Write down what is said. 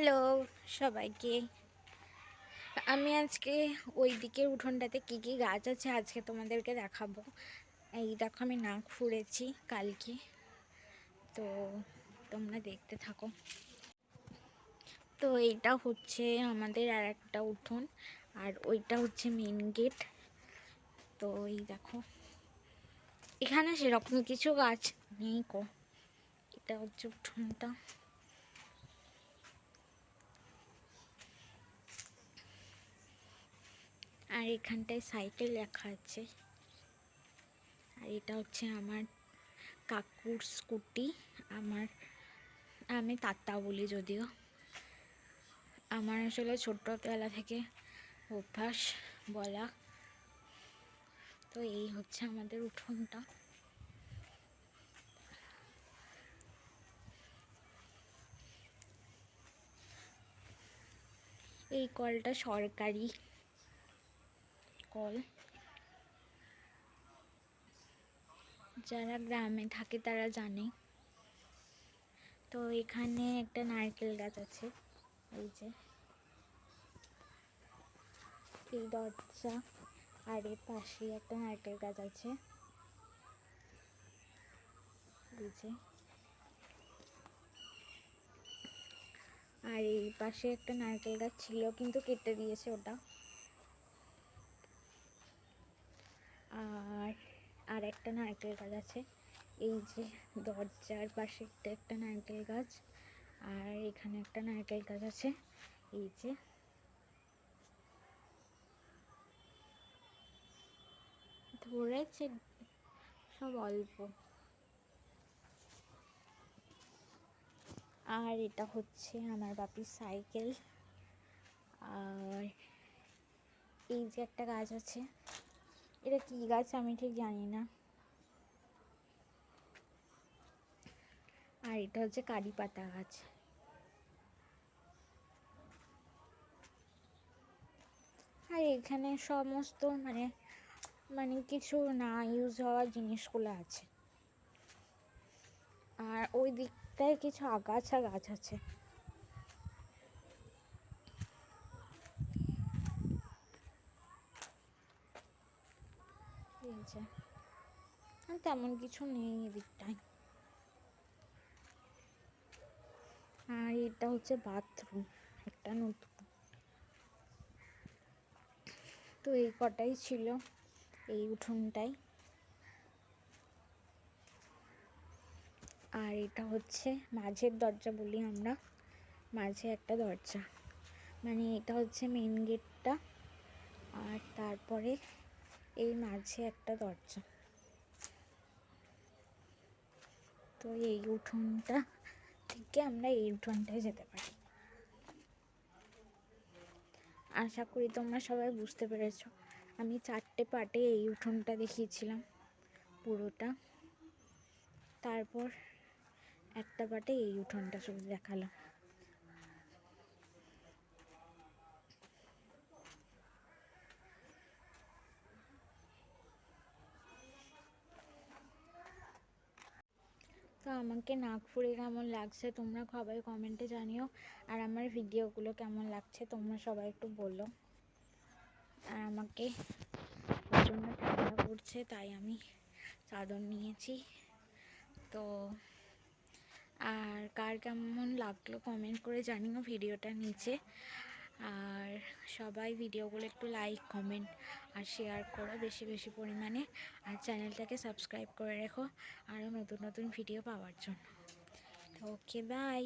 Hello সবাইকে। আমি আজকে ওই দিকের উঠোনটাতে কী কী গাছ আছে আজকে তোমাদেরকে দেখাবো। এই দেখো, আমি নাক ফুঁড়েছি কালকে, তো তোমরা দেখতে থাকো। তো এইটা হচ্ছে আমাদের আর একটা উঠোন, আর ওইটা হচ্ছে মেন গেট। তো এই দেখো, এখানে সেরকম কিছু গাছ নেই কো। এটা হচ্ছে উঠোনটা। আর এখানটায় সাইকেল রাখা আছে। আর এটা হচ্ছে আমার কাকুর স্কুটি। আমি তাতা বলি, যদিও আমার আসলে ছোট্টবেলা থেকে অভ্যাস বলা। তো এই হচ্ছে আমাদের উঠোনটা। এই কলটা সরকারি কল, যারা গ্রামে থাকে তারা জানে। তো এখানে একটা নারকেল গাছ আছে, এই যে এই দরজা, আর এর পাশে একটা নারকেল গাছ আছে, এই যে। আর এই পাশে একটা নারকেল গাছ ছিল, কিন্তু কেটে দিয়েছে ওটা। আর একটা নারকেল গাছ আছে, এই যে দরজার পাশে একটা নারকেল গাছ, আর এখানে একটা নারকেল গাছ আছে, এই যে। ধরেছে সব অল্প। আর এটা হচ্ছে আমার বাপির সাইকেল। আর এই যে একটা গাছ আছে, এটা কি গাছ আমি ঠিক জানি না। আর এটা হচ্ছে কারি পাতা গাছ। আর এখানে সমস্ত মানে কিছু না ইউজ হওয়ার জিনিসগুলো আছে। আর ওই দিকটায় কিছু আগাছা গাছ আছে। তেমন কিছু নেই এদিকটায়। আর এটা হচ্ছে বাথরুম, একটা নতুন। তো এই কটাই ছিল এই উঠোনটাই। আর এটা হচ্ছে মাঝের দরজা বলি আমরা, মাঝে একটা দরজা, মানে এটা হচ্ছে মেন গেটটা, আর তারপরে এই মাঝে একটা দরজা। তো এই উঠোনটা থেকে আমরা এই উঠোনটায় যেতে পারি। আশা করি তোমরা সবাই বুঝতে পেরেছো। আমি 4টে পার্টে এই উঠোনটা দেখিয়েছিলাম পুরোটা, তারপর একটা পার্টে এই উঠোনটা শুধু দেখালাম। তো আমাকে নাগপুরে কেমন লাগছে তোমরা সবাই কমেন্টে জানিও। আর আমার ভিডিওগুলো কেমন লাগছে তোমরা সবাই একটু বলো। আর আমাকে প্রচণ্ড ঠান্ডা পড়ছে, তাই আমি চাদর নিয়েছি। তো আর কার কেমন লাগলো কমেন্ট করে জানিও ভিডিওটা নিচে। আর সবাই ভিডিওগুলো একটু লাইক, কমেন্ট আর শেয়ার করো বেশি বেশি পরিমাণে। আর চ্যানেলটাকে সাবস্ক্রাইব করে রেখো আরও নতুন নতুন ভিডিও পাওয়ার জন্য। ওকে, বাই।